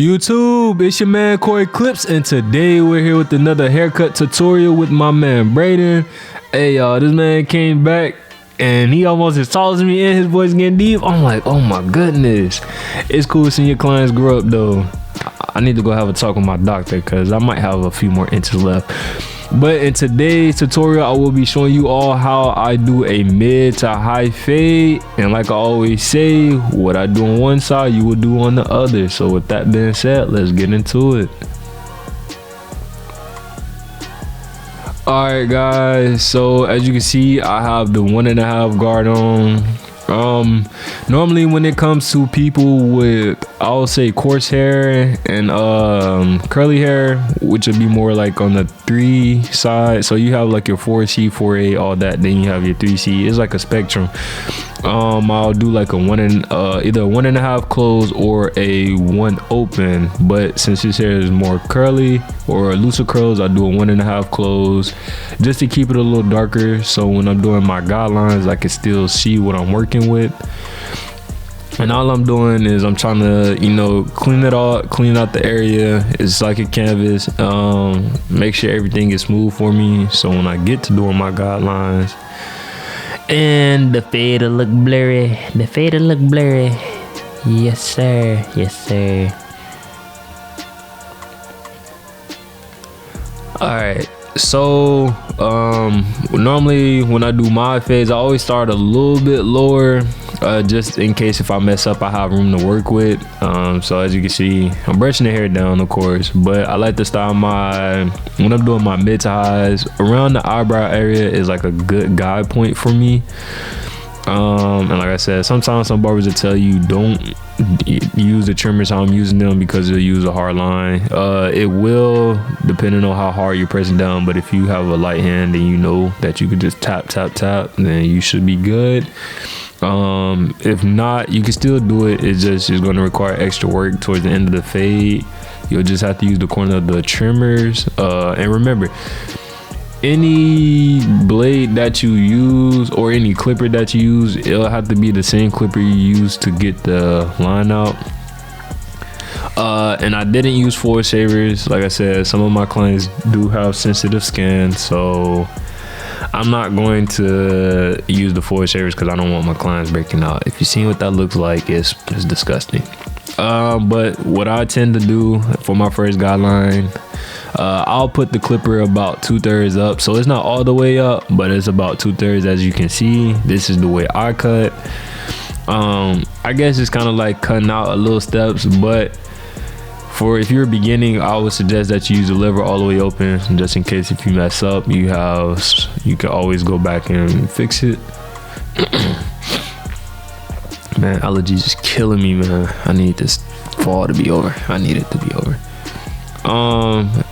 YouTube, it's your man Coriclips, and today we're here with another haircut tutorial with my man Braden. Hey y'all, this man came back and he almost as tall as me and his voice getting deep. I'm like, oh my goodness. It's cool seeing your clients grow up though. I need to go have a talk with my doctor because I might have a few more inches left. But in today's tutorial, I will be showing you all how I do a mid to high fade. And like I always say, what I do on one side, you will do on the other. So with that being said, let's get into it. Alright guys, so as you can see, I have the 1.5 guard on. Normally when it comes to people with, I'll say, coarse hair and curly hair, which would be more like on the 3 side, so you have like your 4C, 4A, all that, then you have your 3C. It's like a spectrum. I'll do like a either a 1.5 close or a 1 open, but since his hair is more curly or looser curls, I do a 1.5 close just to keep it a little darker, so when I'm doing my guidelines I can still see what I'm working with. And all I'm doing is I'm trying to, you know, clean out the area. It's like a canvas. Make sure everything is smooth for me, so when I get to doing my guidelines, and the fade will look blurry. The fade will look blurry. Yes sir, yes sir. Alright, so normally when I do my fades, I always start a little bit lower, just in case if I mess up I have room to work with. So as you can see, I'm brushing the hair down of course, but I like to style when I'm doing my mid to highs, around the eyebrow area is like a good guide point for me. And like I said, sometimes some barbers will tell you don't use the trimmers how I'm using them because they'll use a hard line. It will, depending on how hard you're pressing down, but if you have a light hand then you know that you could just tap, then you should be good. If not, you can still do it. It's going to require extra work towards the end of the fade. You'll just have to use the corner of the trimmers. And remember, any blade that you use or any clipper that you use, it'll have to be the same clipper you use to get the line out. And I didn't use force savers. Like I said, some of my clients do have sensitive skin, so I'm not going to use the force savers because I don't want my clients breaking out. If you've seen what that looks like, it's disgusting. But what I tend to do for my first guideline, I'll put the clipper about 2/3 up, so it's not all the way up, but it's about 2/3. As you can see, this is the way I cut. I guess it's kind of like cutting out a little steps, but for if you're beginning, I would suggest that you use the lever all the way open, just in case if you mess up, you can always go back and fix it. Man, allergies is killing me, man. I need this fall to be over. I need it to be over.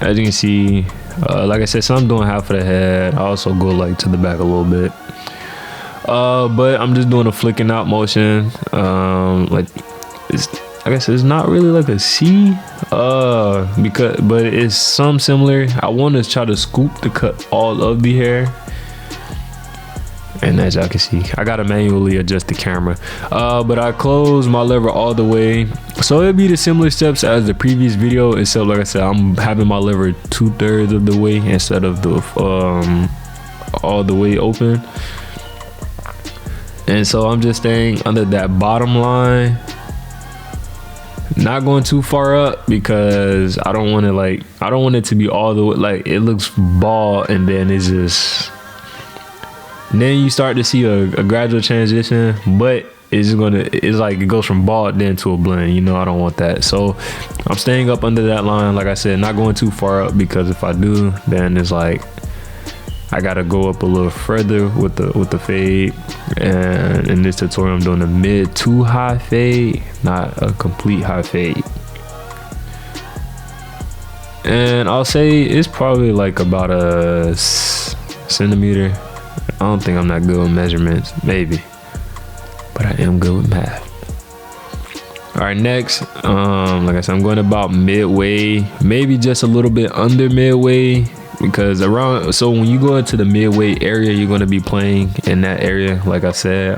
As you can see, like I said, so I'm doing half of the head. I also go like to the back a little bit. But I'm just doing a flicking out motion. Like I guess it's not really like a C, but it's some similar. I want to try to scoop to cut all of the hair. And as y'all can see, I gotta manually adjust the camera, but I close my lever all the way, so it'll be the similar steps as the previous video, except like I said, I'm having my lever 2/3 of the way instead of the all the way open. And so I'm just staying under that bottom line, not going too far up because I don't want it to be all the way, like it looks bald and then it's just, then you start to see a gradual transition, but it's like it goes from bald then to a blend. You know, I don't want that, so I'm staying up under that line. Like I said, not going too far up because if I do, then it's like I gotta go up a little further with the fade. And in this tutorial, I'm doing a mid to high fade, not a complete high fade. And I'll say it's probably like about a centimeter. I don't think I'm that good with measurements, maybe, but I am good with math. All right, next, like I said, I'm going about midway, maybe just a little bit under midway, because so when you go into the midway area, you're going to be playing in that area. Like I said,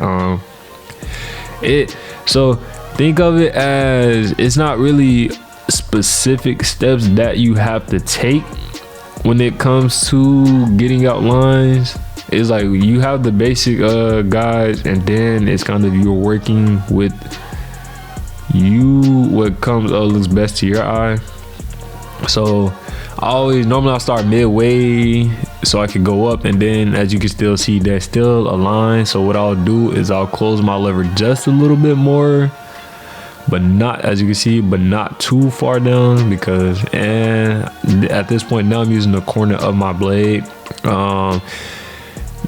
so think of it as, it's not really specific steps that you have to take when it comes to getting out lines. It's like you have the basic guides, and then it's kind of you're working with what comes looks best to your eye. So normally I'll start midway so I can go up, and then as you can still see, there's still a line. So what I'll do is I'll close my lever just a little bit more, but not, as you can see, but not too far down, because at this point now I'm using the corner of my blade.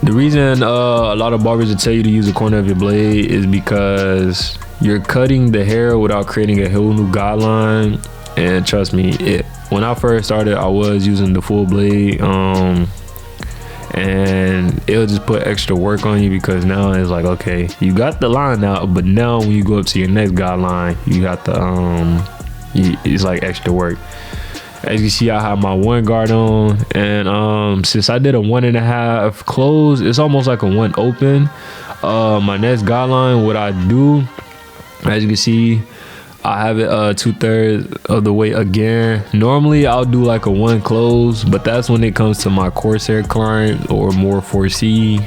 The reason a lot of barbers will tell you to use the corner of your blade is because you're cutting the hair without creating a whole new guideline. And trust me, when I first started, I was using the full blade, and it'll just put extra work on you, because now it's like, okay, you got the line out, but now when you go up to your next guideline, you got the it's like extra work. As you see, I have my 1 guard on, and since I did a 1.5 close, it's almost like a 1 open. My next guideline, what I do, as you can see, I have it 2/3 of the way again. Normally I'll do like a 1 close, but that's when it comes to my Corsair client or more 4C.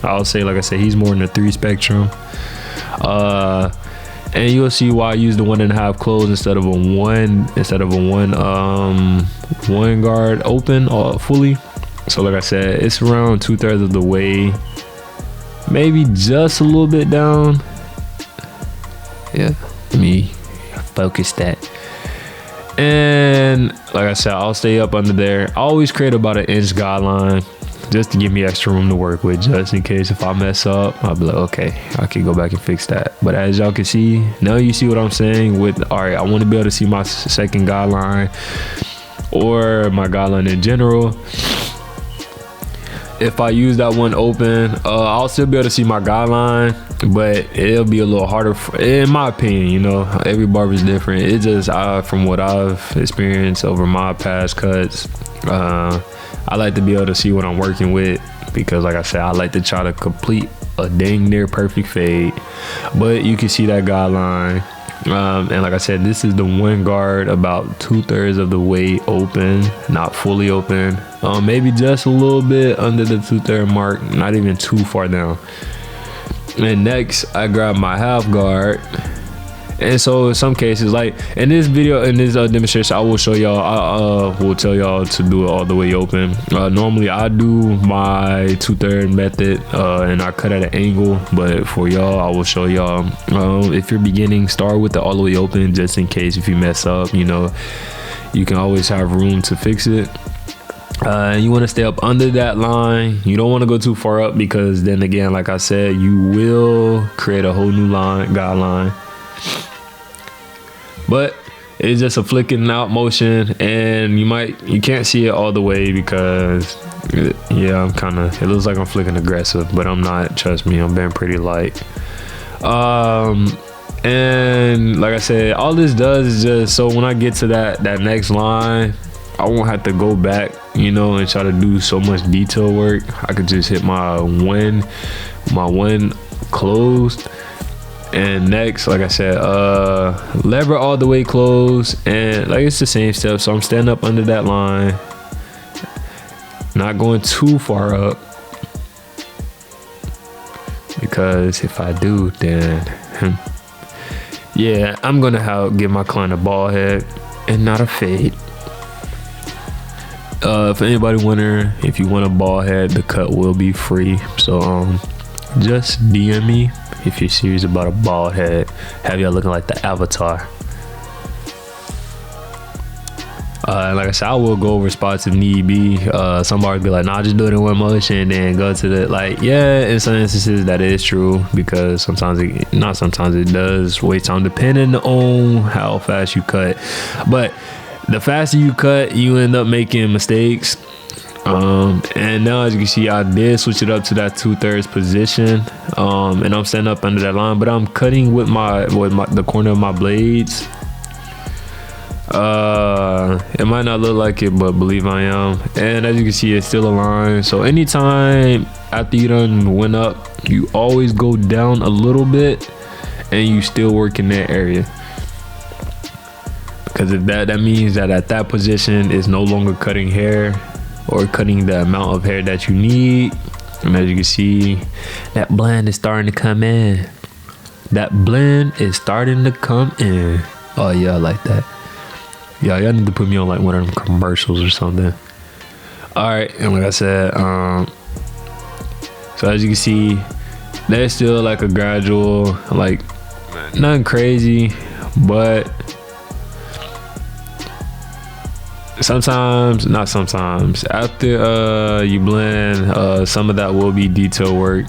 I'll say, like I said, he's more in the 3 spectrum. And you'll see why I use the 1.5 close instead of a 1 guard open or fully. So like I said, it's around 2/3 of the way, maybe just a little bit down. Yeah, let me focus that. And like I said, I'll stay up under there. I always create about an inch guideline just to give me extra room to work with, just in case if I mess up, I'll be like, okay, I can go back and fix that. But as y'all can see, now you see what I'm saying with, all right, I want to be able to see my second guideline or my guideline in general. If I use that 1 open, I'll still be able to see my guideline, but it'll be a little harder in my opinion. You know, every barber is different. It's just from what I've experienced over my past cuts, I like to be able to see what I'm working with, because like I said, I like to try to complete a dang near perfect fade. But you can see that guideline, and like I said, this is the 1 guard about 2/3 of the way open, not fully open, maybe just a little bit under the 2/3 mark, not even too far down. And next I grab my 1/2 guard. And so in some cases, like in this video, in this demonstration, I will show y'all, I will tell y'all to do it all the way open. Normally I do my 2/3 method, and I cut at an angle, but for y'all, I will show y'all, if you're beginning, start with the all the way open, just in case if you mess up, you know, you can always have room to fix it. You want to stay up under that line. You don't want to go too far up, because then again, like I said, you will create a whole new guideline. But it's just a flicking out motion, and you can't see it all the way, because yeah, it looks like I'm flicking aggressive, but I'm not. Trust me, I'm being pretty light. And like I said, all this does is just so when I get to that next line, I won't have to go back, you know, and try to do so much detail work. I could just hit my one closed. And next, like I said, lever all the way closed, and like it's the same step. So I'm standing up under that line, not going too far up, because if I do, then yeah, I'm gonna give my client a bald head and not a fade. For anybody wondering, if you want a bald head, the cut will be free. So just DM me if you're serious about a bald head. Have y'all looking like the Avatar. Like I said, I will go over spots if need be. Somebody be like, nah, just do it in 1 motion, and then go to the, like, yeah, in some instances that is true, because sometimes it does waste time depending on how fast you cut. But the faster you cut, you end up making mistakes. And now as you can see, I did switch it up to that 2/3 position, and I'm standing up under that line, but I'm cutting with the corner of my blades. It might not look like it, but believe I am. And as you can see, it's still a line. So anytime after you done went up, you always go down a little bit, and you still work in that area. because if that means that at that position is no longer cutting hair or cutting the amount of hair that you need. And as you can see, that blend is starting to come in. That blend is starting to come in. Oh yeah, I like that. Yeah, y'all need to put me on like one of them commercials or something. All right, and like I said, so as you can see, there's still like a gradual, like nothing crazy, but not sometimes after you blend, some of that will be detail work.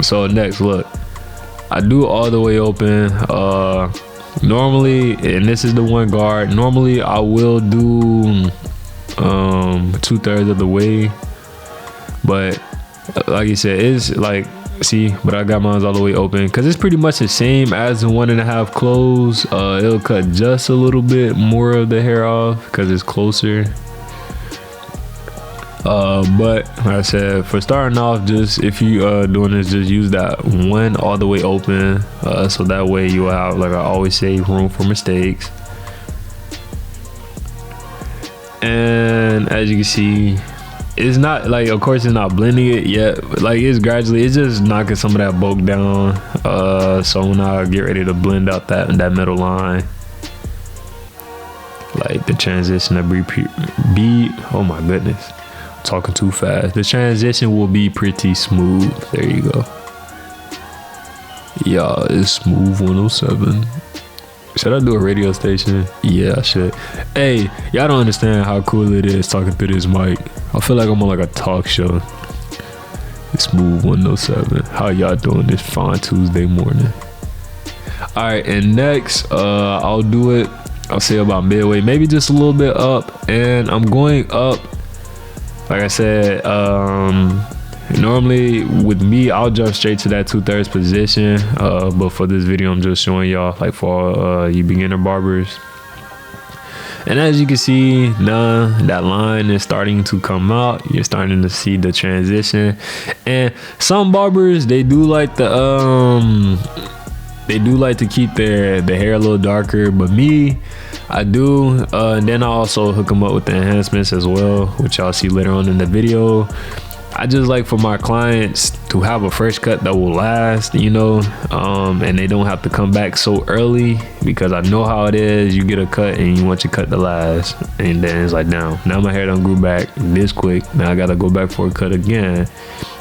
So next, look, I do all the way open. Normally, and this is the one guard, normally I will do 2/3 of the way, but like you said, it's like, see, but I got mine all the way open because it's pretty much the same as the 1.5 close. It'll cut just a little bit more of the hair off because it's closer. But like I said, for starting off, just if you doing this, just use that one all the way open, so that way you will have, like I always say, room for mistakes. And as you can see, it's not like, of course it's not blending it yet, but like it's gradually, it's just knocking some of that bulk down. So when I get ready to blend out that middle line, like the transition to be, oh my goodness, I'm talking too fast. The transition will be pretty smooth. There you go. Yeah, it's smooth 107. Should I do a radio station? Yeah, I should. Hey, y'all don't understand how cool it is talking through this mic. I feel like I'm on like a talk show. It's smooth 107. How y'all doing this fine Tuesday morning? All right, and next, I'll do it. I'll say about midway, maybe just a little bit up, and I'm going up. Like I said, normally with me, I'll jump straight to that 2/3 position, but for this video I'm just showing y'all, like for you beginner barbers. And as you can see, now that line is starting to come out. You're starting to see the transition. And some barbers, they do like to keep the hair a little darker, but me, I do. And then I also hook them up with the enhancements as well, which y'all see later on in the video. I just like for my clients to have a fresh cut that will last, you know, and they don't have to come back so early, because I know how it is. You get a cut and you want your cut to last, and then it's like, now my hair done grew back this quick. Now I gotta go back for a cut again.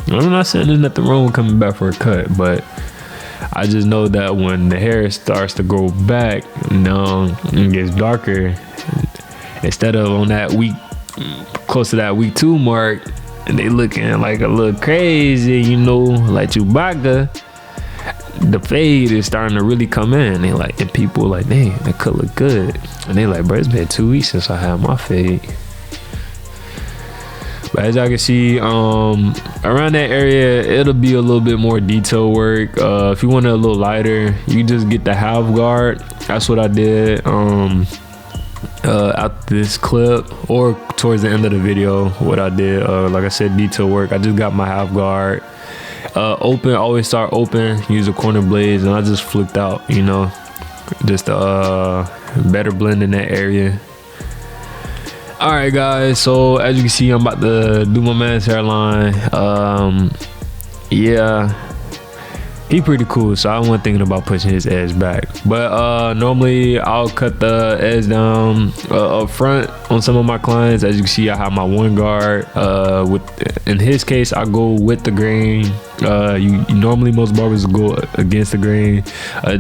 I'm not saying there's nothing wrong with coming back for a cut, but I just know that when the hair starts to grow back, it gets darker. Instead of on that week, close to that week 2 mark, and they looking like a little crazy, you know, like Chewbacca, the fade is starting to really come in. They like, and people like, dang, that could look good. And they like, bro, it's been 2 weeks since I had my fade. But as y'all can see, around that area, it'll be a little bit more detail work. If you want it a little lighter, you just get the half guard. That's what I did. At this clip, or towards the end of the video, what I did, like I said, detail work. I just got my half guard open. Always start open, use the corner blades, and I just flipped out, you know, just better blend in that area. All right, guys, so as you can see, I'm about to do my man's hairline. Yeah, he pretty cool, so I wasn't thinking about pushing his edge back. But normally I'll cut the edge down up front on some of my clients. As you can see, I have my one guard. In his case, I go with the grain. Normally most barbers go against the grain,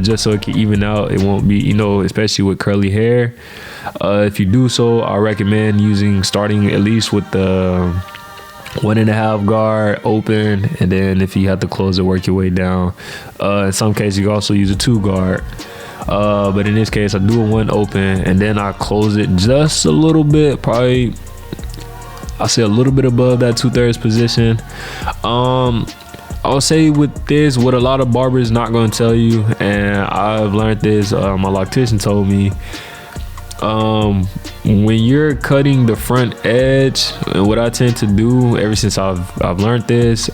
just so it can even out. It won't be, you know, especially with curly hair. If you do so, I recommend starting at least with the 1.5 guard open, and then if you have to close it, work your way down. In some cases, you can also use a 2 guard. But in this case, I do a 1 open, and then I close it just a little bit, probably I'll say a little bit above that 2/3 position. I'll say with this, what a lot of barbers not going to tell you, and I've learned this, my loctician told me, when you're cutting the front edge, and what I tend to do ever since I've learned this,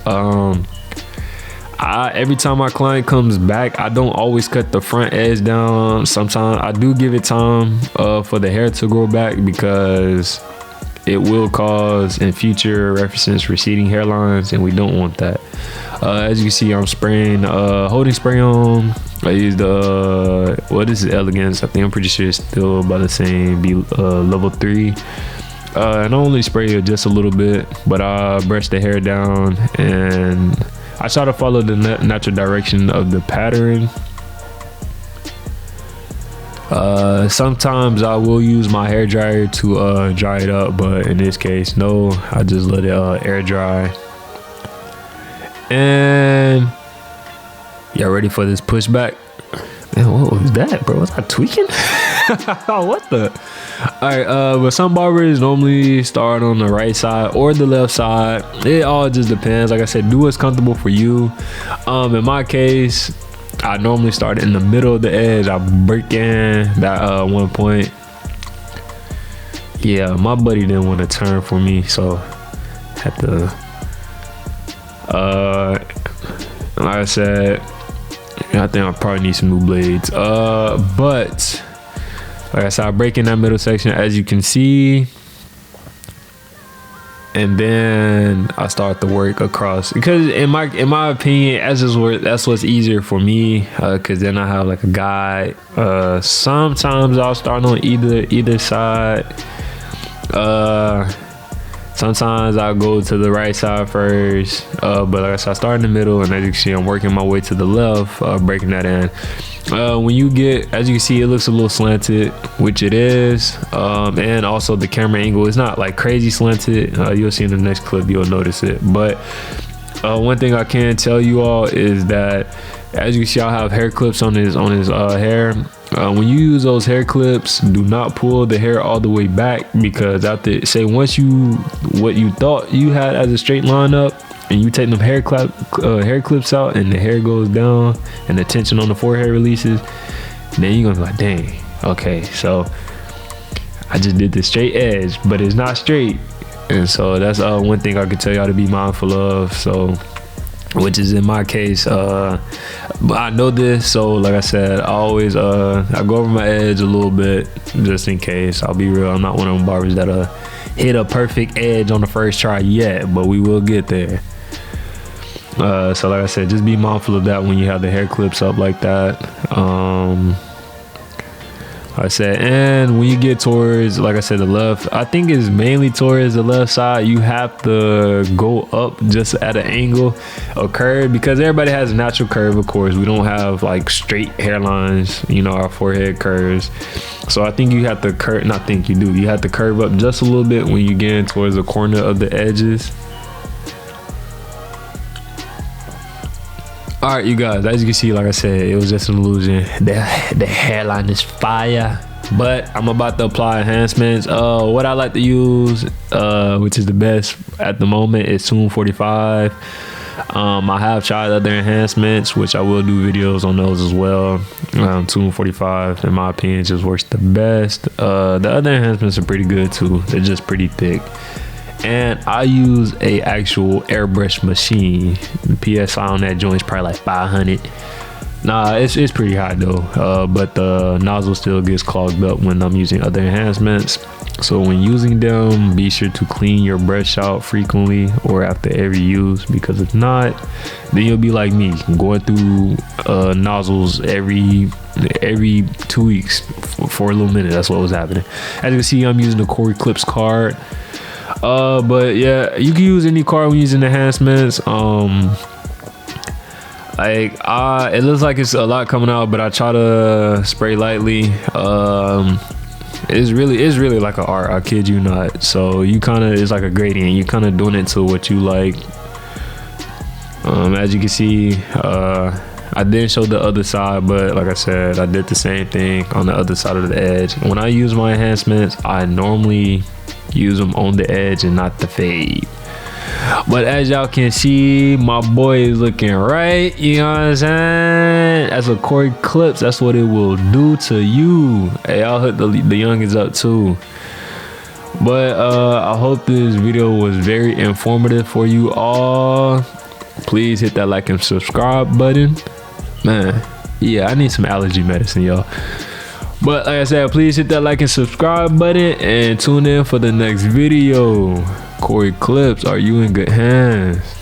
every time my client comes back, I don't always cut the front edge down. Sometimes I do give it time for the hair to grow back, because it will cause in future references receding hairlines, and we don't want that. As you can see, I'm spraying holding spray on. I use the this is Elegance. I think I'm pretty sure it's still about the same, be level 3. And I only spray it just a little bit, but I brush the hair down and I try to follow the natural direction of the pattern. Sometimes I will use my hair dryer to dry it up, but in this case, no, I just let it air dry. And y'all ready for this pushback? Man, what was that, bro? Was I tweaking? What the? All right, but some barbers normally start on the right side or the left side. It all just depends. Like I said, do what's comfortable for you. In my case, I normally start in the middle of the edge. I break in that one point. Yeah, my buddy didn't want to turn for me, so had to. Like I said, I think I probably need some new blades. But like I said, I break in that middle section, as you can see, and then I start to work across, because in my opinion, that's what's easier for me, because then I have like a guide. Sometimes I'll start on either side. Sometimes I'll go to the right side first, but like I said, I start in the middle, and as you can see, I'm working my way to the left, breaking that in. When you get, as you can see, it looks a little slanted, which it is, and also the camera angle is not like crazy slanted. You'll see in the next clip, you'll notice it. But one thing I can tell you all is that, as you see, I have hair clips on his hair. When you use those hair clips, do not pull the hair all the way back, because after, say, once what you thought you had as a straight line up, and you take them hair clips out, and the hair goes down, and the tension on the forehead releases, then you're gonna be like, dang, okay, so I just did the straight edge, but it's not straight. And so that's one thing I could tell y'all to be mindful of. So, which is in my case, but I know this, so like I said, I always I go over my edge a little bit just in case. I'll be real, I'm not one of them barbers that hit a perfect edge on the first try yet, but we will get there. So like I said, just be mindful of that when you have the hair clips up like that. I said, and when you get towards, like I said, the left, I think it's mainly towards the left side, you have to go up just at an angle, a curve, because everybody has a natural curve. Of course, we don't have like straight hairlines, you know, our forehead curves. So I think you have to curve, not think you do, you have to curve up just a little bit when you get in towards the corner of the edges. All right, you guys, as you can see, like I said, it was just an illusion. The hairline is fire, but I'm about to apply enhancements. What I like to use, which is the best at the moment, is Tune 45. I have tried other enhancements, which I will do videos on those as well. Tune 45, in my opinion, just works the best. The other enhancements are pretty good too. They're just pretty thick. And I use a actual airbrush machine. The PSI on that joint is probably like 500. Nah, it's pretty high though. But the nozzle still gets clogged up when I'm using other enhancements. So when using them, be sure to clean your brush out frequently or after every use, because if not, then you'll be like me, going through nozzles every 2 weeks for a little minute. That's what was happening. As you can see, I'm using the Coriclips card. But yeah, you can use any card when using enhancements. It looks like it's a lot coming out, but I try to spray lightly. It's really like an art, I kid you not. So you kind of, it's like a gradient, you kind of doing it to what you like. As you can see, I didn't show the other side, but like I said, I did the same thing on the other side of the edge. When I use my enhancements, I normally use them on the edge and not the fade. But as y'all can see, my boy is looking right, you know what I'm saying? That's a Coriclips, that's what it will do to you. Hey, I'll hook the youngins up too. But I hope this video was very informative for you all. please hit that like and subscribe button. Man, yeah, I need some allergy medicine, y'all. But like I said, please hit that like and subscribe button and tune in for the next video. Coriclips, are you in good hands?